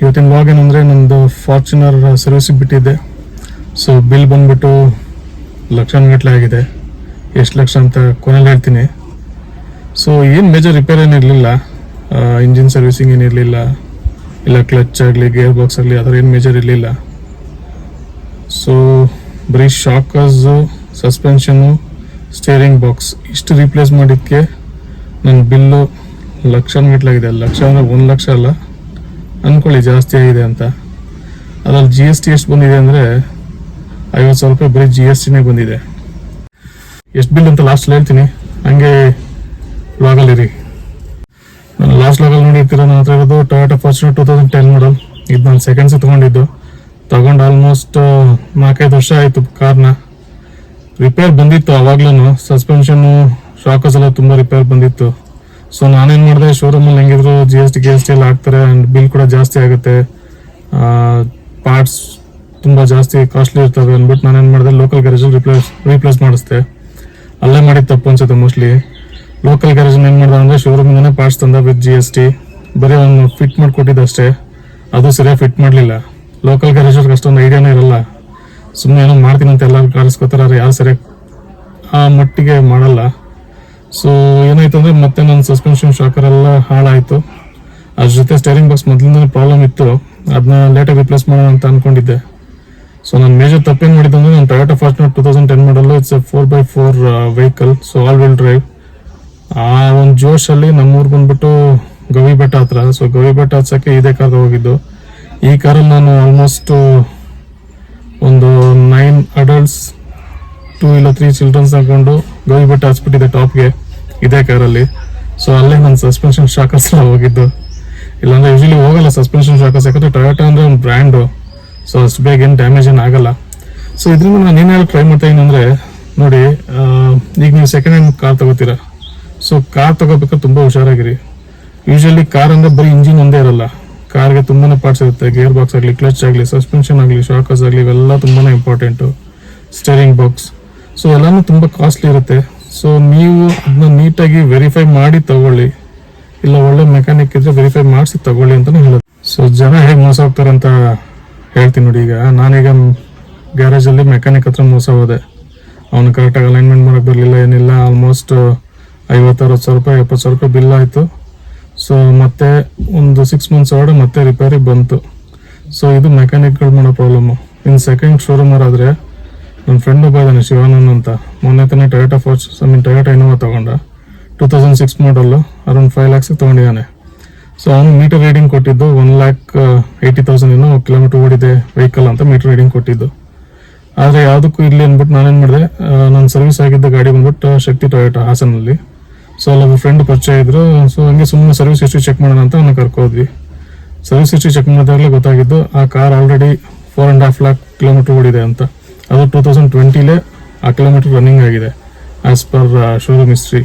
ಇವತ್ತಿನ ವ್ಲಾಗ್ ಏನಂದರೆ ನಮ್ಮದು ಫಾರ್ಚುನರ್ ಸರ್ವಿಸಿಗೆ ಬಿಟ್ಟಿದ್ದೆ. ಸೊ ಬಿಲ್ ಬಂದ್ಬಿಟ್ಟು ಲಕ್ಷಾನುಗಟ್ಟಲೆ ಆಗಿದೆ. ಎಷ್ಟು ಲಕ್ಷ ಅಂತ ಕೊನೆಯಲ್ಲಿ ಹೇಳ್ತೀನಿ. ಸೊ ಏನು ಮೇಜರ್ ರಿಪೇರ್ ಏನಿರಲಿಲ್ಲ, ಇಂಜಿನ್ ಸರ್ವಿಸಿಂಗ್ ಏನಿರಲಿಲ್ಲ, ಇಲ್ಲ ಕ್ಲಚ್ ಆಗಲಿ ಗೇರ್ ಬಾಕ್ಸ್ ಆಗಲಿ ಆ ಥರ ಏನು ಮೇಜರ್ ಇರಲಿಲ್ಲ. ಸೊ ಬರೀ ಶಾಕರ್ಸು, ಸಸ್ಪೆನ್ಷನ್ನು, ಸ್ಟೇರಿಂಗ್ ಬಾಕ್ಸ್ ಇಷ್ಟು ರೀಪ್ಲೇಸ್ ಮಾಡಿದ್ದಕ್ಕೆ ನನ್ನ ಬಿಲ್ಲು ಲಕ್ಷಾನುಗಟ್ಟಲೆ ಆಗಿದೆ. ಲಕ್ಷ ಅಂದರೆ 1 ಲಕ್ಷ ಅಲ್ಲ ಅಂದ್ಕೊಳ್ಳಿ, ಜಾಸ್ತಿ ಆಗಿದೆ ಅಂತ. ಅದರಲ್ಲಿ ಜಿ ಎಸ್ ಟಿ ಎಷ್ಟು ಬಂದಿದೆ ಅಂದರೆ 50,000 ರೂಪಾಯಿ ಬರೀ ಜಿ ಎಸ್ ಟಿನೇ ಬಂದಿದೆ. ಎಷ್ಟು ಬಿಲ್ ಅಂತ ಲಾಸ್ಟ್ ಹೇಳ್ತೀನಿ, ಹಂಗೆ ವ್ಲಾಗಲ್ಲಿರಿ. ನಾನು ಲಾಸ್ಟ್ ವ್ಲಾಗಲ್ಲಿ ನೋಡಿರ್ತೀರ, ನನ್ನ ಹತ್ರ ಇರೋದು ಟೊಯೋಟಾ ಫಾರ್ಚುನರ್ 2010 ಮಾಡಲ್. ಇದು ನಾನು ಸೆಕೆಂಡ್ಸ್ ತೊಗೊಂಡು ಆಲ್ಮೋಸ್ಟ್ 4-5 ವರ್ಷ ಆಯಿತು. ಕಾರ್ನ ರಿಪೇರ್ ಬಂದಿತ್ತು ಆವಾಗ್ಲೂ, ಸಸ್ಪೆನ್ಷನ್ನು ಶಾಕರ್ಸ್ ಎಲ್ಲ ತುಂಬ ರಿಪೇರ್ ಬಂದಿತ್ತು. ಸೊ ನಾನೇನು ಮಾಡಿದೆ, ಶೋರೂಮಲ್ಲಿ ಹೆಂಗಿದ್ರು ಜಿ ಎಸ್ ಟಿ ಎಲ್ಲ ಹಾಕ್ತಾರೆ ಆ್ಯಂಡ್ ಬಿಲ್ ಕೂಡ ಜಾಸ್ತಿ ಆಗುತ್ತೆ, ಪಾರ್ಟ್ಸ್ ತುಂಬ ಜಾಸ್ತಿ ಕಾಸ್ಟ್ಲಿ ಇರ್ತವೆ ಅಂದ್ಬಿಟ್ಟು ನಾನೇನು ಮಾಡಿದೆ, ಲೋಕಲ್ ಗ್ಯಾರೇಜಲ್ಲಿ ರೀಪ್ಲೇಸ್ ಮಾಡಿಸ್ದೆ. ಅಲ್ಲೇ ಮಾಡಿದ್ದು ತಪ್ಪು ಅನ್ಸುತ್ತೆ ಮೋಸ್ಟ್ಲಿ. ಲೋಕಲ್ ಗ್ಯಾರೇಜ್ ಏನು ಮಾಡಿದೆ ಅಂದರೆ ಶೋರೂಮಿಂದನೇ ಪಾರ್ಟ್ಸ್ ತಂದ ವಿತ್ ಜಿ ಎಸ್ ಟಿ. ಬರೀ ಅವನು ಫಿಟ್ ಮಾಡಿಕೊಟ್ಟಿದ್ದೆ ಅಷ್ಟೇ, ಅದು ಸರಿಯಾಗಿ ಫಿಟ್ ಮಾಡಲಿಲ್ಲ. ಲೋಕಲ್ ಗ್ಯಾರೇಜವ್ರಿಗೆ ಅಷ್ಟೊಂದು ಐಡಿಯಾನೇ ಇರಲ್ಲ, ಸುಮ್ಮನೆ ಏನೋ ಮಾಡ್ತೀನಿ ಅಂತ ಎಲ್ಲರೂ ಕಾರಿಸ್ಕೋತಾರೆ, ಯಾರು ಸರಿಯಾಗಿ ಆ ಮಟ್ಟಿಗೆ ಮಾಡಲ್ಲ. ಸೊ ಏನಾಯ್ತು ಅಂದರೆ ಮತ್ತೆ ನನ್ನ ಸಸ್ಪೆನ್ಷನ್ ಶಾಕರ್ ಎಲ್ಲ ಹಾಳಾಯಿತು. ಅದ್ರ ಜೊತೆ ಸ್ಟೇರಿಂಗ್ ಬಾಕ್ಸ್ ಮೊದಲಿಂದ ಪ್ರಾಬ್ಲಮ್ ಇತ್ತು, ಅದನ್ನ ಲೇಟಾಗಿ ರಿಪ್ಲೇಸ್ ಮಾಡೋಣ ಅಂತ ಅಂದ್ಕೊಂಡಿದ್ದೆ. ಸೊ ನಾನು ಮೇಜರ್ ತಪ್ಪೇನು ಮಾಡಿದ್ದೆ ಅಂದರೆ, ನಾನು ಟೊಯೋಟಾ ಫಾರ್ಚುನರ್ 2010 ಮಾಡಲು it's 4x4 vehicle, so all wheel drive. ಆ ಒಂದು ಜೋಶಲ್ಲಿ ನಮ್ಮೂರು ಬಂದ್ಬಿಟ್ಟು ಗವಿ ಬೆಟ್ಟ ಹತ್ರ. ಸೊ ಗವಿ ಬೆಟ್ಟ ಹಚ್ಚಕ್ಕೆ ಇದೇ ಕಾರ್ ಹೋಗಿದ್ದು. ಈ ಕಾರಲ್ಲಿ ನಾನು ಆಲ್ಮೋಸ್ಟ್ ಒಂದು 9 ಅಡಲ್ಟ್ಸ್ 2 ಇಲ್ಲ 3 ಚಿಲ್ಡ್ರನ್ಸ್ ಹಾಕೊಂಡು ಗವಿ ಬೆಟ್ಟ ಹಚ್ಬಿಟ್ಟಿದ್ದೆ ಟಾಪ್ಗೆ ಇದೇ ಕಾರಲ್ಲಿ. ಸೊ ಅಲ್ಲೇ ನನ್ನ ಸಸ್ಪೆನ್ಷನ್ ಶಾಕರ್ಸ್ ಹೋಗಿದ್ದು. ಇಲ್ಲಾಂದ್ರೆ ಯೂಶಲಿ ಹೋಗಲ್ಲ ಸಸ್ಪೆನ್ಷನ್ ಶಾಕರ್ಸ್, ಯಾಕಂದ್ರೆ ಟೊಯೋಟಾ ಅಂದರೆ ಒಂದು ಬ್ರ್ಯಾಂಡು, ಸೊ ಅಷ್ಟು ಬೇಗ ಏನು ಡ್ಯಾಮೇಜ್ ಏನು ಆಗಲ್ಲ. ಸೊ ಇದರಿಂದ ನಾನು ಏನಾದ್ರು ಟ್ರೈ ಮಾಡ್ತಾ ಇದ್ದೀನಿ ಅಂದರೆ, ನೋಡಿ ಈಗ ನೀವು ಸೆಕೆಂಡ್ ಹ್ಯಾಂಡ್ ಕಾರ್ ತಗೋತೀರಾ. ಸೊ ಕಾರ್ ತಗೋಬೇಕಾದ್ರೆ ತುಂಬ ಹುಷಾರಾಗಿರಿ. ಯೂಶಲಿ ಕಾರ್ ಅಂದರೆ ಬರೀ ಇಂಜಿನ್ ಒಂದೇ ಇರಲ್ಲ, ಕಾರ್ಗೆ ತುಂಬಾ ಪಾರ್ಟ್ಸ್ ಇರುತ್ತೆ. ಗೇರ್ ಬಾಕ್ಸ್ ಆಗಲಿ, ಕ್ಲಚ್ ಆಗಲಿ, ಸಸ್ಪೆನ್ಷನ್ ಆಗಲಿ, ಶಾಕರ್ಸ್ ಆಗಲಿ, ಇವೆಲ್ಲ ತುಂಬಾ ಇಂಪಾರ್ಟೆಂಟು. ಸ್ಟೇರಿಂಗ್ ಬಾಕ್ಸ್, ಸೊ ಎಲ್ಲನೂ ತುಂಬ ಕಾಸ್ಟ್ಲಿ ಇರುತ್ತೆ. ಸೊ ನೀವು ಅದನ್ನ ನೀಟಾಗಿ ವೆರಿಫೈ ಮಾಡಿ ತಗೊಳ್ಳಿ, ಇಲ್ಲ ಒಳ್ಳೆ ಮೆಕ್ಯಾನಿಕ್ ಇದ್ರೆ ವೆರಿಫೈ ಮಾಡಿಸಿ ತಗೊಳ್ಳಿ ಅಂತಲೇ ಹೇಳೋದು. ಸೊ ಜನ ಹೇಗೆ ಮೋಸ ಹೋಗ್ತಾರೆ ಅಂತ ಹೇಳ್ತೀನಿ ನೋಡಿ. ಈಗ ನಾನೀಗ ಗ್ಯಾರೇಜಲ್ಲಿ ಮೆಕ್ಯಾನಿಕ್ ಹತ್ರ ಮೋಸ ಹೋದೆ. ಅವನು ಕರೆಕ್ಟಾಗಿ ಅಲೈನ್ಮೆಂಟ್ ಮಾಡೋಕ್ಕೆ ಬರಲಿಲ್ಲ, ಏನಿಲ್ಲ. ಆಲ್ಮೋಸ್ಟ್ 50,000-60,000 ರೂಪಾಯಿ 70,000 ರೂಪಾಯಿ ಬಿಲ್ ಆಯಿತು. ಸೊ ಮತ್ತೆ ಒಂದು 6 ಮಂತ್ಸ್ ಒಳಗಡೆ ಮತ್ತೆ ರಿಪೇರಿ ಬಂತು. ಸೊ ಇದು ಮೆಕ್ಯಾನಿಕ್ಗಳು ಮಾಡೋ ಪ್ರಾಬ್ಲಮ್ಮು. ಇನ್ನು ಸೆಕೆಂಡ್ ಶೋರೂಮರ್ ಆದರೆ ನನ್ನ ಫ್ರೆಂಡ್ ಒಬ್ಬ ಇದ್ದಾನೆ, ಶಿವಾನಂದ್ ಅಂತ. ಮೊನ್ನೆ ತಾನೇ ಟೊಯೋಟಾ ಇನೋವಾ ತೊಗೊಂಡ, 2006 ಮಾಡಲ್ಲು, ಅರೌಂಡ್ 5 lakhs ತೊಗೊಂಡಿದ್ದಾನೆ. ಸೊ ಅವನು ಮೀಟರ್ ರೀಡಿಂಗ್ ಕೊಟ್ಟಿದ್ದು 1,80,000 ಏನೋ ಕಿಲೋಮೀಟರ್ ಓಡಿದೆ ವೆಹಿಕಲ್ ಅಂತ ಮೀಟರ್ ರೀಡಿಂಗ್ ಕೊಟ್ಟಿದ್ದು. ಆದರೆ ಯಾವುದಕ್ಕೂ ಇರಲಿ ಅಂದ್ಬಿಟ್ಟು ನಾನೇನು ಮಾಡಿದೆ, ನನ್ನ ಸರ್ವಿಸ್ ಆಗಿದ್ದ ಗಾಡಿ ಬಂದ್ಬಿಟ್ಟು ಶಕ್ತಿ ಟೊಯೋಟಾ ಹಾಸನಲ್ಲಿ. ಸೊ ಅಲ್ಲೊಬ್ಬ ಫ್ರೆಂಡ್ ಪರಿಚಯ ಇದ್ರು. ಸೊ ಹಂಗೆ ಸುಮ್ಮನೆ ಸರ್ವಿಸ್ ಹಿಸ್ಟ್ರಿ ಚೆಕ್ ಮಾಡೋಣ ಅಂತ ಅವನ್ನ ಕರ್ಕೋದ್ವಿ. ಸರ್ವಿಸ್ ಹಿಸ್ಟ್ರಿ ಚೆಕ್ ಮಾಡಿದಾಗಲೇ ಗೊತ್ತಾಗಿದ್ದು ಆ ಕಾರ್ ಆಲ್ರೆಡಿ 4.5 lakh ಕಿಲೋಮೀಟರ್ ಓಡಿದೆ ಅಂತ. ಅದು 2020ಲೇ ಆ ಕಿಲೋಮೀಟರ್ ರನ್ನಿಂಗ್ ಆಗಿದೆ as per showroom history.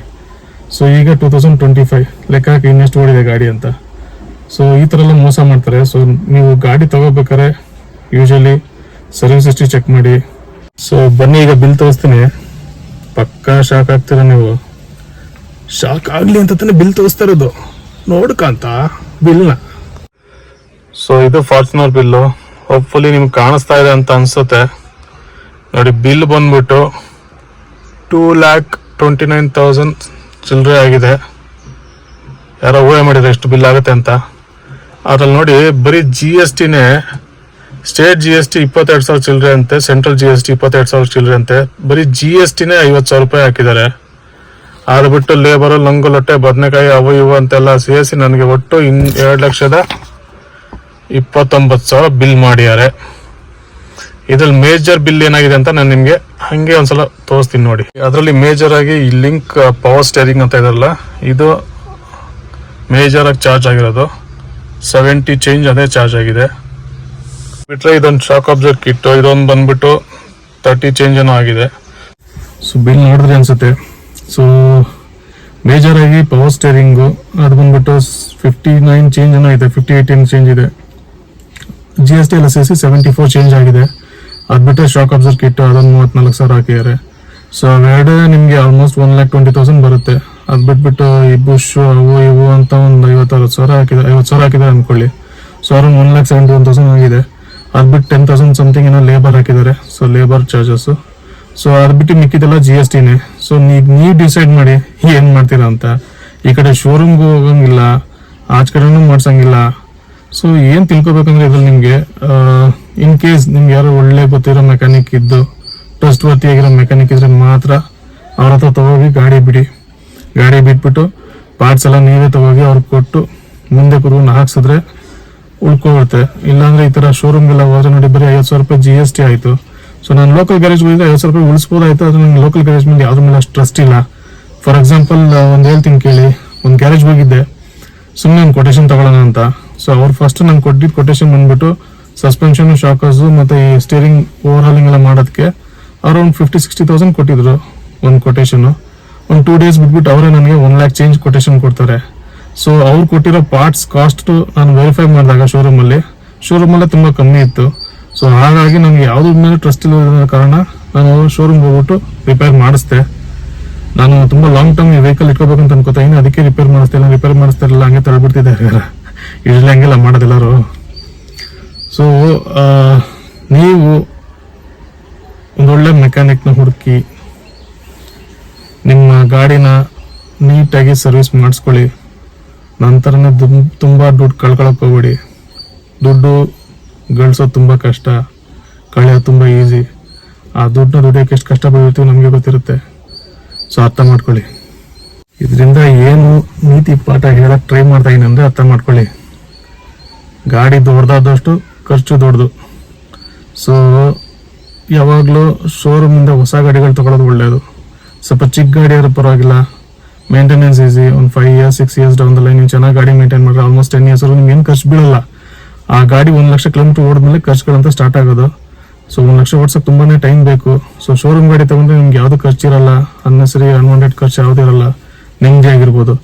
So ಈಗ 2025 ಲೆಕ್ಕ ಹಾಕಿ ಇನ್ನೆಷ್ಟು ಓಡಿದೆ ಗಾಡಿ ಅಂತ. ಸೊ ಈ ಥರ ಎಲ್ಲ ಮೋಸ ಮಾಡ್ತಾರೆ. ಸೊ ನೀವು ಗಾಡಿ ತಗೋಬೇಕಾದ್ರೆ ಯೂಶಲಿ ಸರ್ವಿಸ್ ಹಿಸ್ಟ್ರಿ ಚೆಕ್ ಮಾಡಿ. ಸೊ ಬನ್ನಿ ಈಗ ಬಿಲ್ ತೋರಿಸ್ತೀನಿ, ಪಕ್ಕಾ ಶಾಕ್ ಆಗ್ತೀರ ನೀವು. ಶಾಕ್ ಆಗಲಿ ಅಂತ ತಾನೇ ಬಿಲ್ ತೋರಿಸ್ತಾ ಇರೋದು, ನೋಡ್ಕಂತ ಬಿಲ್ನ. ಸೊ ಇದು ಫಾರ್ಚುನರ್ ಬಿಲ್ಲು, ಹೋಪ್ಫುಲಿ ನಿಮ್ಗೆ ಕಾಣಿಸ್ತಾ ಇದೆ ಅಂತ ಅನ್ಸುತ್ತೆ ನೋಡಿ. ಬಿಲ್ ಬಂದ್ಬಿಟ್ಟು 2,29,000 ಚಿಲ್ಲರೆ ಆಗಿದೆ. ಯಾರೋ ಊಹೆ ಮಾಡಿದ್ರೆ ಎಷ್ಟು ಬಿಲ್ ಆಗುತ್ತೆ ಅಂತ. ಅದ್ರಲ್ಲಿ ನೋಡಿ ಬರೀ ಜಿ ಎಸ್ ಟಿನೇ, ಸ್ಟೇಟ್ ಜಿ ಎಸ್ ಟಿ 22,000 ಚಿಲ್ಲರೆ ಅಂತೆ, ಸೆಂಟ್ರಲ್ ಜಿ ಎಸ್ ಟಿ 22,000 ಚಿಲ್ಲರೆ ಅಂತೆ. ಬರೀ ಜಿ ಎಸ್ ಟಿನೇ 50,000 ರೂಪಾಯಿ ಹಾಕಿದ್ದಾರೆ. ಅದು ಬಿಟ್ಟು ಲೇಬರು, ಲಂಗೋಲೊಟ್ಟೆ, ಬದನೆಕಾಯಿ, ಅವು ಇವು ಅಂತೆಲ್ಲ ಸೇರಿಸಿ ನನಗೆ ಒಟ್ಟು 2,29,000 ಬಿಲ್ ಮಾಡಿದ್ದಾರೆ. ಇದ್ರಲ್ಲಿ ಮೇಜರ್ ಬಿಲ್ ಏನಾಗಿದೆ ಅಂತ ನಾನು ನಿಮಗೆ ಹಂಗೆ ಒಂದ್ಸಲ ತೋರಿಸ್ತೀನಿ ನೋಡಿ. ಅದರಲ್ಲಿ ಮೇಜರ್ ಆಗಿ ಈ ಲಿಂಕ್ ಪವರ್ ಸ್ಟೇರಿಂಗ್ ಅಂತ ಇದಲ್ಲ, ಇದು ಮೇಜರ್ ಆಗಿ ಚಾರ್ಜ್ ಆಗಿರೋದು. 70 ಚೇಂಜ್ ಅದೇ ಚಾರ್ಜ್ ಆಗಿದೆ. ಬಿಟ್ರೆ ಇದೊಂದು ಶಾಕ್ ಅಬ್ಸರ್ವರ್ ಕಿಟ್ಟು, ಇದೊಂದು ಬಂದ್ಬಿಟ್ಟು 30 ಚೇಂಜ್ ಏನೋ ಆಗಿದೆ. ಸೊ ಬಿಲ್ ನೋಡಿದ್ರೆ ಅನ್ಸುತ್ತೆ. ಸೊ ಮೇಜರ್ ಆಗಿ ಪವರ್ ಸ್ಟೇರಿಂಗು ಅದು ಬಂದ್ಬಿಟ್ಟು 59 ಚೇಂಜ್ ಏನೋ ಇದೆ, 58 ಚೇಂಜ್ ಇದೆ. ಜಿ ಎಸ್ ಟಿ ಎಲ್ಲ ಸೇರಿಸಿ 74 ಚೇಂಜ್ ಆಗಿದೆ. ಅದು ಬಿಟ್ಟರೆ ಶಾಕ್ ಅಬ್ಸರ್ವರ್ ಕಿಟ್ ಅದೊಂದು 34,000 ಹಾಕಿದ್ದಾರೆ. ಸೊ ಅವೆರಡೇ ನಿಮಗೆ ಆಲ್ಮೋಸ್ಟ್ 1,20,000 ಬರುತ್ತೆ. ಅದು ಬಿಟ್ಬಿಟ್ಟು ಈ ಬುಷ್ ಅವು ಇವು ಅಂತ ಒಂದು 50,000 ಹಾಕಿದ್ದಾರೆ ಅಂದ್ಕೊಳ್ಳಿ. ಸೊ ಅರೌಂಡ್ 1,71,000 ಆಗಿದೆ. ಅದು ಬಿಟ್ಟು 10,000 ಸಮಥಿಂಗ್ ಏನೋ ಲೇಬರ್ ಹಾಕಿದ್ದಾರೆ. So labour charges. ಸೊ ಅದು ಬಿಟ್ಟು ಮಿಕ್ಕಿದೆಲ್ಲ GSTನೇ. ಸೊ ನೀವು ಡಿಸೈಡ್ ಮಾಡಿ ಏನು ಮಾಡ್ತೀರಾ ಅಂತ. ಈ ಕಡೆ ಶೋರೂಮ್ಗೂ ಹೋಗಂಗಿಲ್ಲ, ಆಚ ಕಡೆನೂ ಮಾಡ್ಸಂಗಿಲ್ಲ. ಸೊ ಏನು ತಿಳ್ಕೊಬೇಕಂದ್ರೆ ಇದ್ರಲ್ಲಿ ನಿಮಗೆ ಇನ್ ಕೇಸ್ ನಿಮ್ಗೆ ಯಾರೋ ಒಳ್ಳೆ ಗೊತ್ತಿರೋ ಮೆಕ್ಯಾನಿಕ್ ಇದ್ದು ಟ್ರಸ್ಟ್ ವರ್ತಿ ಆಗಿರೋ ಮೆಕ್ಯಾನಿಕ್ ಇದ್ರೆ ಮಾತ್ರ ಅವ್ರ ಹತ್ರ ತಗೋಗಿ ಗಾಡಿ ಬಿಟ್ಬಿಟ್ಟು ಪಾರ್ಟ್ಸ್ ಎಲ್ಲ ನೀವೇ ತಗೋಗಿ ಅವ್ರಿಗೆ ಕೊಟ್ಟು ಮುಂದೆ ಕೂತ್ಕೊಂಡು ಹಾಕ್ಸಿದ್ರೆ ಉಳ್ಕೊಳುತ್ತೆ. ಇಲ್ಲಾಂದ್ರೆ ಈ ತರ ಶೋರೂಮ್ಗೆಲ್ಲ ಹೋದ್ರೆ ನೋಡಿ ಬರೀ 50,000 ರೂಪಾಯಿ GST ಆಯ್ತು. ಸೊ ನಾನು ಲೋಕಲ್ ಗ್ಯಾರೇಜ್ ಹೋಗಿದ್ರೆ 50,000 ರೂಪಾಯಿ ಉಳಿಸ್ಬೋದಾಯ್ತು. ಅದು ನಂಗೆ ಲೋಕಲ್ ಗ್ಯಾರೇಜ್ ಮೇಲೆ ಯಾವ್ದ್ರ ಮೇಲೆ ಅಷ್ಟು ಟ್ರಸ್ಟ್ ಇಲ್ಲ. ಫಾರ್ ಎಕ್ಸಾಂಪಲ್ ಒಂದು ಹೇಳ್ತೀನಿ ಕೇಳಿ, ಒಂದು ಗ್ಯಾರೇಜ್ ಹೋಗಿದ್ದೆ ಸುಮ್ಮನೆ ಒಂದು ಕೊಟೇಶನ್ ತಗೊಳ್ಳೋಣ ಅಂತ. ಸೊ ಅವ್ರು ಫಸ್ಟ್ ನಂಗೆ ಕೊಟ್ಟಿದ್ದ ಕೊಟೇಶನ್ ಬಂದ್ಬಿಟ್ಟು ಸಸ್ಪೆನ್ಷನ್, ಶಾಕರ್ಸು ಮತ್ತೆ ಈ ಸ್ಟೇರಿಂಗ್ ಓವರ್ ಹಾಲಿಂಗ್ ಎಲ್ಲ ಮಾಡೋದಕ್ಕೆ ಅರೌಂಡ್ 50,000-60,000 ಕೊಟ್ಟಿದ್ರು ಒಂದು ಕೊಟೇಶನ್. ಒಂದು 2 days ಬಿಟ್ಬಿಟ್ಟು ಅವರೇ ನನಗೆ 1 lakh ಚೇಂಜ್ ಕೊಟೇಶನ್ ಕೊಡ್ತಾರೆ. ಸೊ ಅವ್ರು ಕೊಟ್ಟಿರೋ ಪಾರ್ಟ್ಸ್ ಕಾಸ್ಟ್ ನಾನು ವೆರಿಫೈ ಮಾಡಿದಾಗ ಶೋರೂಮಲ್ಲೇ ತುಂಬ ಕಮ್ಮಿ ಇತ್ತು. ಸೊ ಹಾಗಾಗಿ ನನಗೆ ಯಾವುದ್ರ ಮೇಲೆ ಟ್ರಸ್ಟ್ ಇಲ್ಲದ ಕಾರಣ ನಾನು ಶೋರೂಮ್ಗೆ ಹೋಗ್ಬಿಟ್ಟು ರಿಪೇರ್ ಮಾಡಿಸ್ದೆ. ನಾನು ತುಂಬ ಲಾಂಗ್ ಟರ್ಮ್ ಈ ವೆಹಿಕಲ್ ಇಟ್ಕೋಬೇಕಂತ ಅನ್ಕೋತಾ ಇದ್ದೀನಿ, ಅದಕ್ಕೆ ರಿಪೇರ್ ಮಾಡಿಸ್ತಾ ಇರಲಿಲ್ಲ, ಹಂಗೆ ತಳ್ಬಿಡ್ತಿದ್ದೆ. ಯೂಶಲಿ ಹಂಗೆಲ್ಲ ಮಾಡೋದೆಲ್ಲರು. ಸೊ ನೀವು ಒಂದೊಳ್ಳೆ ಮೆಕ್ಯಾನಿಕ್ನ ಹುಡುಕಿ ನಿಮ್ಮ ಗಾಡಿನ ನೀಟಾಗಿ ಸರ್ವಿಸ್ ಮಾಡಿಸ್ಕೊಳ್ಳಿ. ನಂತರನೇ ತುಂಬ ದುಡ್ಡು ಕಳ್ಕೊಳಕ್ಕೆ ಹೋಗ್ಬೇಡಿ. ದುಡ್ಡು ಗಳಿಸೋದು ತುಂಬ ಕಷ್ಟ, ಕಳೆಯೋದು ತುಂಬ ಈಸಿ. ಆ ದುಡ್ಡನ್ನ ದುಡಿಯೋಕೆ ಎಷ್ಟು ಕಷ್ಟಪಟ್ಟಿರ್ತೀವಿ ನಮಗೆ ಗೊತ್ತಿರುತ್ತೆ. ಸೊ ಅರ್ಥ ಮಾಡ್ಕೊಳ್ಳಿ. ಇದರಿಂದ ಏನು ನೀತಿ ಪಾಠ ಹೇಳಕ್ಕೆ ಟ್ರೈ ಮಾಡ್ತಾ ಇದ್ದೀನಿ ಅಂದರೆ ಅರ್ಥ ಮಾಡ್ಕೊಳ್ಳಿ. ಗಾಡಿ ದೊಡ್ಡದಾದಷ್ಟು ಖರ್ಚು ದೊಡ್ಡದು. ಸೊ ಯಾವಾಗಲೂ ಶೋರೂಮಿಂದ ಹೊಸ ಗಾಡಿಗಳು ತಗೊಳ್ಳೋದು ಒಳ್ಳೆಯದು. ಸ್ವಲ್ಪ ಚಿಕ್ಕ ಗಾಡಿ ಆದ್ರೂ ಪರವಾಗಿಲ್ಲ, ಮೇಂಟೆನೆನ್ಸ್ ಈಸಿ. ಒಂದು 5 years 6 years down the line ನೀವು ಚೆನ್ನಾಗಿ ಗಾಡಿ ಮೇಂಟೈನ್ ಮಾಡಿದ್ರೆ ಆಲ್ಮೋಸ್ಟ್ 10 years ನಿಮ್ಗೆ ಏನು ಖರ್ಚು ಬೀಳಲ್ಲ. ಆ ಗಾಡಿ 1,00,000 ಕಿಲೋಮೀಟರ್ ಓಡಿದ್ಮೇಲೆ ಖರ್ಚುಗಳಂತ ಸ್ಟಾರ್ಟ್ ಆಗೋದು. ಸೊ 1,00,000 ಓಡಿಸೋಕೆ ತುಂಬಾ ಟೈಮ್ ಬೇಕು. ಸೊ ಶೋರೂಮ್ ಗಾಡಿ ತಗೊಂಡ್ರೆ ನಿಮ್ಗೆ ಯಾವುದು ಖರ್ಚಿರಲ್ಲ, ಅನ್ನೆಸರಿ ಅನ್ವಾಂಟೆಡ್ ಖರ್ಚು ಯಾವುದೂ ಇರಲ್ಲ, ನೆಮ್ಮದಿ ಆಗಿರ್ಬೋದು.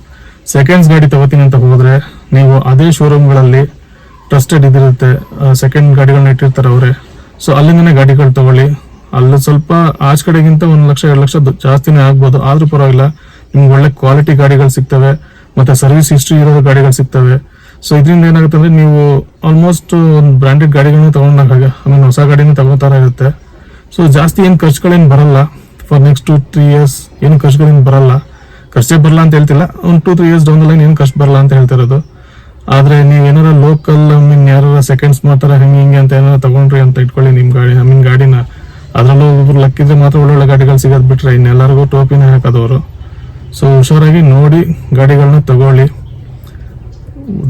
ಸೆಕೆಂಡ್ಸ್ ಗಾಡಿ ತಗೋತೀನಿ ಅಂತ ಹೋದ್ರೆ ನೀವು ಅದೇ ಶೋರೂಮ್ಗಳಲ್ಲಿ ಟ್ರಸ್ಟೆಡ್ ಇದಿರುತ್ತೆ, ಸೆಕೆಂಡ್ ಗಾಡಿಗಳನ್ನ ಇಟ್ಟಿರ್ತಾರೆ ಅವರೇ. ಸೊ ಅಲ್ಲಿಂದನೇ ಗಾಡಿಗಳು ತಗೊಳ್ಳಿ. ಅಲ್ಲಿ ಸ್ವಲ್ಪ ಆಚ ಕಡೆಗಿಂತ 1,00,000-2,00,000 ಜಾಸ್ತಿನೇ ಆಗ್ಬೋದು, ಆದ್ರೂ ಪರವಾಗಿಲ್ಲ. ನಿಮ್ಗೆ ಒಳ್ಳೆ ಕ್ವಾಲಿಟಿ ಗಾಡಿಗಳು ಸಿಗ್ತವೆ, ಮತ್ತೆ ಸರ್ವಿಸ್ ಹಿಸ್ಟ್ರಿ ಇರೋ ಗಾಡಿಗಳು ಸಿಗ್ತವೆ. ಸೊ ಇದರಿಂದ ಏನಾಗುತ್ತೆ ಅಂದ್ರೆ ನೀವು ಆಲ್ಮೋಸ್ಟ್ ಒಂದು ಬ್ರಾಂಡೆಡ್ ಗಾಡಿಗಳನ್ನ ತಗೊಂಡಾಗ ಹೊಸ ಗಾಡಿನ ತಗೋತಾರ ಇರುತ್ತೆ. ಸೊ ಜಾಸ್ತಿ ಏನು ಖರ್ಚುಗಳೇನು ಬರಲ್ಲ. ಫಾರ್ ನೆಕ್ಸ್ಟ್ 2-3 years ಏನು ಖರ್ಚುಗಳೇನು ಬರಲ್ಲ. ಖರ್ಚೇ ಬರಲ್ಲ ಅಂತ ಹೇಳ್ತಿಲ್ಲ, ಒಂದು 2-3 years ಡೌನ್ ದ ಲೈನ್ ಏನು ಖರ್ಚು ಬರಲ್ಲ ಅಂತ ಹೇಳ್ತಿರೋದು. ಆದ್ರೆ ನೀವು ಏನಾರ ಲೋಕಲ್ ಯಾರು ಸೆಕೆಂಡ್ಸ್ ಮಾಡ್ತಾರೆ ಹಿಂಗೆ ಅಂತ ಏನಾರ ತಗೊಂಡ್ರಿ ಅಂತ ಇಟ್ಕೊಳ್ಳಿ ನಿಮ್ಮ ಗಾಡಿನ. ಅದ್ರಲ್ಲೂ ಒಬ್ಬರು ಲಕ್ಕಿದ್ರೆ ಮಾತ್ರ ಒಳ್ಳೊಳ್ಳೆ ಗಾಡಿಗಳು ಸಿಗೋದು, ಬಿಟ್ರೆ ಇನ್ನೆಲ್ಲರಿಗೂ ಟೋಪಿನೇ ಹಾಕೋದವರು. ಸೊ ಹುಷಾರಾಗಿ ನೋಡಿ ಗಾಡಿಗಳನ್ನ ತಗೊಳ್ಳಿ.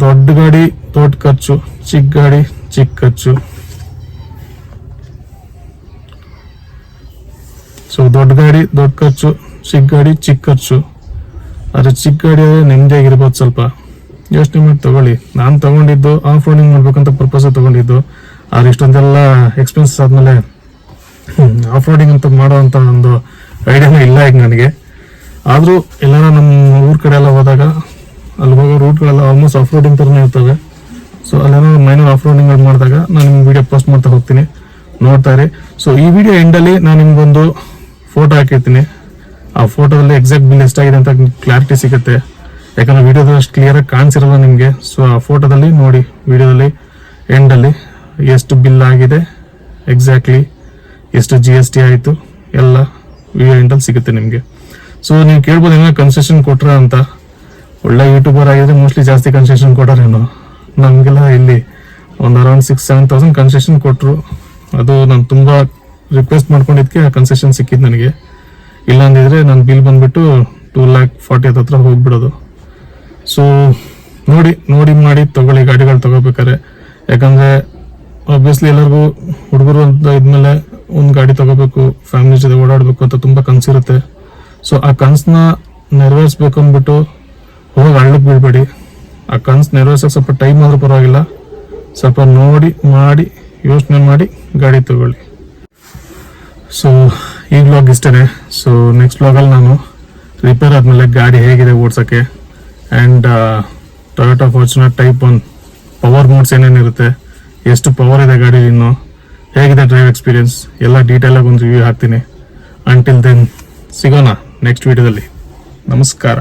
ದೊಡ್ಡ ಗಾಡಿ ದೊಡ್ಡ ಖರ್ಚು, ಚಿಕ್ಕ ಗಾಡಿ ಚಿಕ್ಕ ಖರ್ಚು. ಸೊ ದೊಡ್ಡ ಗಾಡಿ ದೊಡ್ಡ ಖರ್ಚು, ಚಿಕ್ಕ ಗಾಡಿ ಚಿಕ್ಕ ಖರ್ಚು. ಆದ್ರೆ ಚಿಕ್ಕ ಗಾಡಿ ಆದ್ರೆ ನೆಮ್ಮದಿಯಾಗಿರ್ಬೋದು. ಸ್ವಲ್ಪ ಯೋಚನೆ ಮಾಡಿ ತಗೊಳ್ಳಿ. ನಾನು ತಗೊಂಡಿದ್ದು ಆಫ್ ರೋಡಿಂಗ್ ಮಾಡ್ಬೇಕಂತ ಪರ್ಪಸ್ ತಗೊಂಡಿದ್ದು. ಆದ್ರೆ ಇಷ್ಟೊಂದೆಲ್ಲ ಎಕ್ಸ್ಪೆನ್ಸಸ್ ಆದ್ಮೇಲೆ ಆಫ್ ರೋಡಿಂಗ್ ಅಂತ ಮಾಡೋ ಅಂತ ಒಂದು ಐಡಿಯಾನೇ ಇಲ್ಲ ಈಗ ನನಗೆ. ಆದ್ರೂ ಎಲ್ಲಾರ ನಮ್ಮ ಊರ್ ಕಡೆ ಎಲ್ಲ ಹೋದಾಗ ಅಲ್ಲಿ ಹೋಗೋ ರೂಟ್ಗಳೆಲ್ಲ ಆಲ್ಮೋಸ್ಟ್ ಆಫ್ ರೋಡಿಂಗ್ ತರನೇ ಇರ್ತವೆ. ಸೊ ಅಲ್ಲೇನೋ ಮೈನರ್ ಆಫ್ ರೋಡಿಂಗ್ ಮಾಡಿದಾಗ ನಾನು ನಿಮ್ಗೆ ವಿಡಿಯೋ ಪೋಸ್ಟ್ ಮಾಡ್ತಾ ಹೋಗ್ತೀನಿ, ನೋಡ್ತಾ ಇರಿ. ಸೊ ಈ ವಿಡಿಯೋ ಎಂಡಲ್ಲಿ ನಾನು ನಿಮ್ಗೊಂದು ಫೋಟೋ ಹಾಕಿರ್ತೀನಿ. ಆ ಫೋಟೋದಲ್ಲಿ ಎಕ್ಸಾಕ್ಟ್ ಬಿಲ್ ಎಷ್ಟಾಗಿದೆ ಅಂತ ಕ್ಲಾರಿಟಿ ಸಿಗುತ್ತೆ. ಯಾಕಂದ್ರೆ ವಿಡಿಯೋದಲ್ಲಿ ಅಷ್ಟು ಕ್ಲಿಯರಾಗಿ ಕಾಣಿಸಿರಲ್ಲ ನಿಮಗೆ. ಸೊ ಆ ಫೋಟೋದಲ್ಲಿ ನೋಡಿ, ವಿಡಿಯೋದಲ್ಲಿ ಎಂಡಲ್ಲಿ ಎಷ್ಟು ಬಿಲ್ ಆಗಿದೆ, ಎಕ್ಸಾಕ್ಟ್ಲಿ ಎಷ್ಟು GST ಆಯಿತು ಎಲ್ಲ ವಿಡಿಯೋ ಎಂಡಲ್ಲಿ ಸಿಗುತ್ತೆ ನಿಮಗೆ. ಸೊ ನೀವು ಕೇಳ್ಬೋದು ಏನೋ ಕನ್ಸೆಷನ್ ಕೊಟ್ರ ಅಂತ. ಒಳ್ಳೆ ಯೂಟ್ಯೂಬರ್ ಆಗಿದ್ರೆ ಮೋಸ್ಟ್ಲಿ ಜಾಸ್ತಿ ಕನ್ಸೆಷನ್ ಕೊಟ್ಟಾರೇನೋ. ನಮಗೆಲ್ಲ ಇಲ್ಲಿ ಒಂದು ಅರೌಂಡ್ 6-7,000 ಕನ್ಸೆಷನ್ ಕೊಟ್ಟರು. ಅದು ನಾನು ತುಂಬ ರಿಕ್ವೆಸ್ಟ್ ಮಾಡ್ಕೊಂಡಿದ್ದಕ್ಕೆ ಆ ಕನ್ಸೆಷನ್ ಸಿಕ್ಕಿದ್ದು ನನಗೆ. ಇಲ್ಲಾಂದಿದ್ರೆ ನನ್ನ ಬಿಲ್ ಬಂದ್ಬಿಟ್ಟು 2,40,000 ಹತ್ರ ಹೋಗ್ಬಿಡೋದು. ಸೊ ನೋಡಿ ಮಾಡಿ ತಗೊಳ್ಳಿ ಗಾಡಿಗಳು ತಗೋಬೇಕಾರೆ. ಯಾಕಂದ್ರೆ ಆಬ್ವಿಯಸ್ಲಿ ಎಲ್ಲರಿಗೂ ಹುಡುಗರು ಅಂತ ಇದ್ಮೇಲೆ ಒಂದು ಗಾಡಿ ತಗೋಬೇಕು, ಫ್ಯಾಮಿಲಿ ಜೊತೆ ಓಡಾಡಬೇಕು ಅಂತ ತುಂಬ ಕನಸಿರುತ್ತೆ. ಸೊ ಆ ಕನಸನ್ನ ನೆರವೇರಿಸ್ಬೇಕು ಅಂದ್ಬಿಟ್ಟು ಹೋಗಿ ಹಳ್ಳಕ್ಕೆ ಬೀಳ್ಬೇಡಿ. ಆ ಕನಸು ನೆರವೇರ್ಸೋಕೆ ಸ್ವಲ್ಪ ಟೈಮ್ ಆದ್ರೂ ಪರವಾಗಿಲ್ಲ, ಸ್ವಲ್ಪ ನೋಡಿ ಮಾಡಿ ಯೋಚನೆ ಮಾಡಿ ಗಾಡಿ ತಗೊಳ್ಳಿ. ಸೊ ಈ ವ್ಲಾಗ್ ಇಷ್ಟೇ. ಸೊ ನೆಕ್ಸ್ಟ್ ವ್ಲಾಗಲ್ಲಿ ನಾನು ರಿಪೇರ್ ಆದಮೇಲೆ ಗಾಡಿ ಹೇಗಿದೆ ಓಡ್ಸೋಕ್ಕೆ, and Toyota Fortuner type 1 power modes ಏನೇನಿರುತ್ತೆ, ಎಷ್ಟು ಪವರ್ ಇದೆ ಗಾಡಿ, ಇನ್ನು ಹೇಗಿದೆ ಡ್ರೈವ್ ಎಕ್ಸ್ಪೀರಿಯನ್ಸ್ ಎಲ್ಲ ಡೀಟೇಲಾಗಿ ಒಂದು ರಿವ್ಯೂ ಹಾಕ್ತೀನಿ. ಅಂಟಿಲ್ ದೆನ್ ಸಿಗೋಣ ನೆಕ್ಸ್ಟ್ ವಿಡಿಯೋದಲ್ಲಿ. ನಮಸ್ಕಾರ.